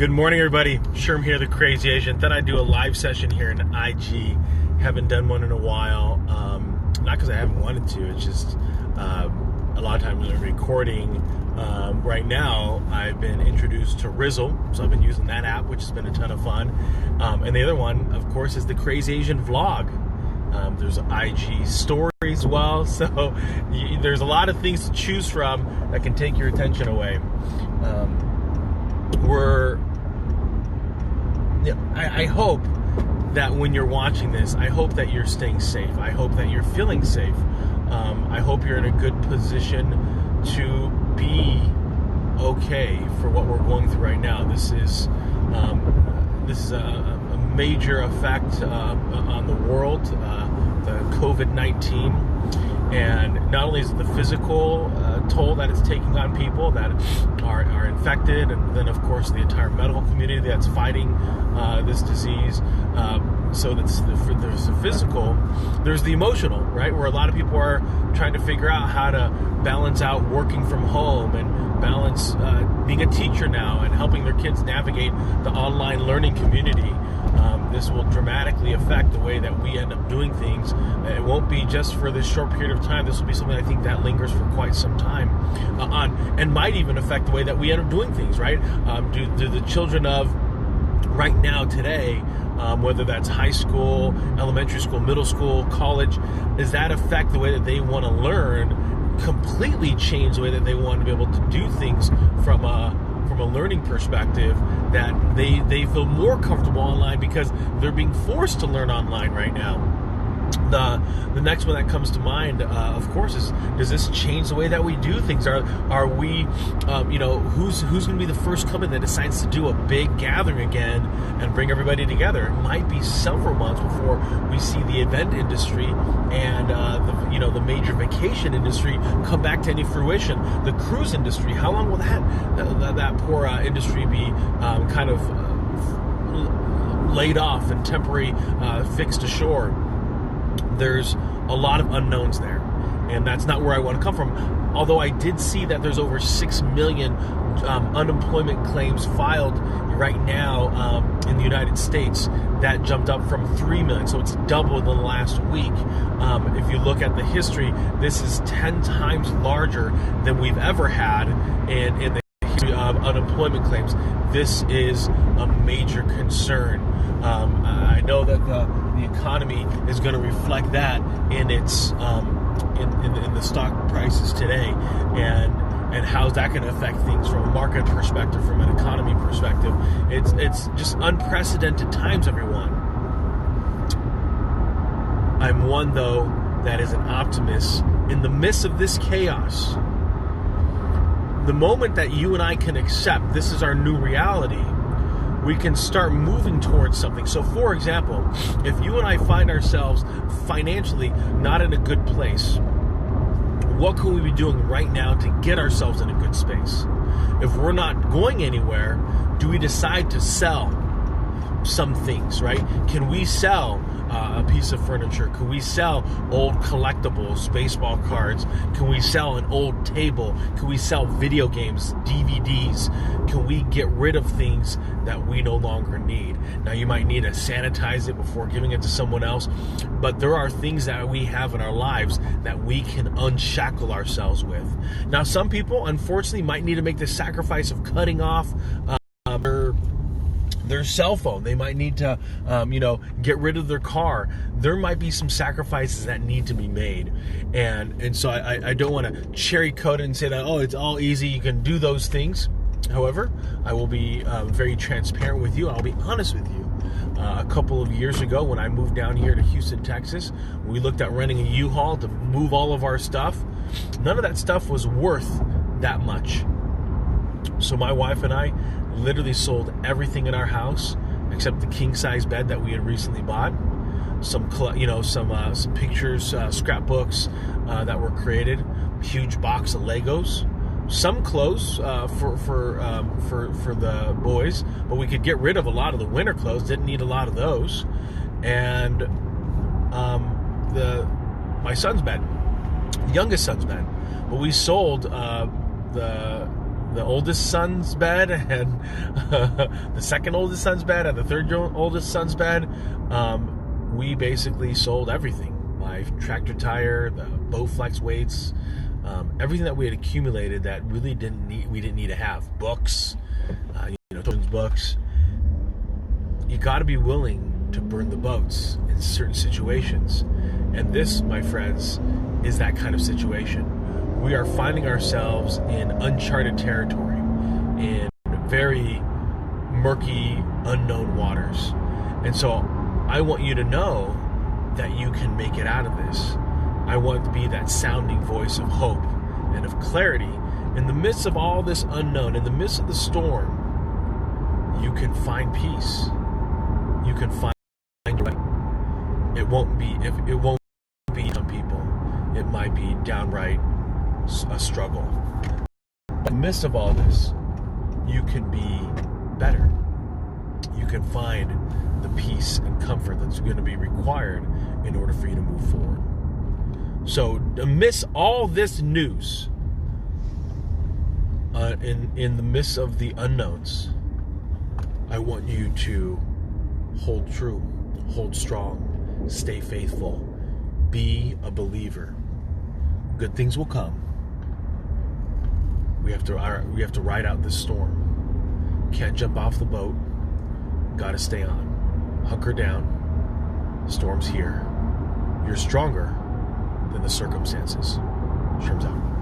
Good morning, everybody. Sherm here, the Crazy Asian. Thought I'd do a live session here in IG. Haven't done one in a while. Not because I haven't wanted to. It's just a lot of times when I'm recording. Right now, I've been introduced to Rizzle, so I've been using that app, which has been a ton of fun. And the other one, of course, is the Crazy Asian Vlog. There's IG stories as well, so there's a lot of things to choose from that can take your attention away. I hope that when you're watching this, I hope that you're staying safe. I hope that you're feeling safe. I hope you're in a good position to be okay for what we're going through right now. This is a major effect on the world, the COVID-19. And not only is it the physical toll that it's taking on people that are infected, and then, of course, the entire medical community that's fighting this disease. So there's the physical, there's the emotional, right? Where a lot of people are trying to figure out how to balance out working from home and balance being a teacher now and helping their kids navigate the online learning community. This will dramatically affect the way that we end up doing things. It won't be just for this short period of time. This will be something I think that lingers for quite some time and might even affect the way that we end up doing things, right? Do the children of right now today, whether that's high school, elementary school, middle school, college, does that affect the way that they want to learn, completely change the way that they want to be able to do things from a learning perspective, that they feel more comfortable online because they're being forced to learn online right now? The next one that comes to mind, of course, is, does this change the way that we do things? Are we, who's going to be the first company that decides to do a big gathering again and bring everybody together? It might be several months before we see the event industry and the major vacation industry come back to any fruition. The cruise industry, how long will that poor industry be kind of laid off and temporary fixed ashore? There's a lot of unknowns there, and that's not where I want to come from. Although I did see that there's over 6 million unemployment claims filed right now in the United States. That jumped up from 3 million, so it's double in the last week. If you look at the history, this is 10 times larger than we've ever had in the history of unemployment claims. This is a major concern. I know that the economy is going to reflect that in its in the stock prices today, and how's that going to affect things from a market perspective, from an economy perspective. It's just unprecedented times, everyone. I'm one, though, that is an optimist in the midst of this chaos. The moment that you and I can accept this is our new reality, we can start moving towards something. So, for example, if you and I find ourselves financially not in a good place, what can we be doing right now to get ourselves in a good space? If we're not going anywhere, do we decide to sell some things, right? Can we sell a piece of furniture? Can we sell old collectibles, baseball cards? Can we sell an old table? Can we sell video games, DVDs? Can we get rid of things that we no longer need? Now, you might need to sanitize it before giving it to someone else, but there are things that we have in our lives that we can unshackle ourselves with. Now, some people, unfortunately, might need to make the sacrifice of cutting off their cell phone. They might need to, get rid of their car. There might be some sacrifices that need to be made. And so I don't want to cherry coat it and say that, it's all easy, you can do those things. However, I will be very transparent with you. I'll be honest with you. A couple of years ago, when I moved down here to Houston, Texas, we looked at renting a U-Haul to move all of our stuff. None of that stuff was worth that much. So my wife and I literally sold everything in our house except the king-size bed that we had recently bought, some pictures, scrapbooks that were created, huge box of Legos, some clothes for the boys, but we could get rid of a lot of the winter clothes. Didn't need a lot of those, and my son's bed, youngest son's bed, but we sold the the oldest son's bed and the second oldest son's bed and the third oldest son's bed. We basically sold everything. My tractor tire, the Bowflex weights, everything that we had accumulated that really we didn't need to have. Books, children's books. You got to be willing to burn the boats in certain situations. And this, my friends, is that kind of situation. We are finding ourselves in uncharted territory, in very murky, unknown waters. And so I want you to know that you can make it out of this. I want to be that sounding voice of hope and of clarity. In the midst of all this unknown, in the midst of the storm, you can find peace. You can find joy. It won't be some people. It might be downright a struggle. In the midst of all this, you can be better. You can find the peace and comfort that's going to be required in order for you to move forward. So, amidst all this news, in the midst of the unknowns, I want you to hold true, hold strong, stay faithful, be a believer. Good things will come. We have to ride out this storm. Can't jump off the boat. Got to stay on. Hunker down. Storm's here. You're stronger than the circumstances. Sherm's out.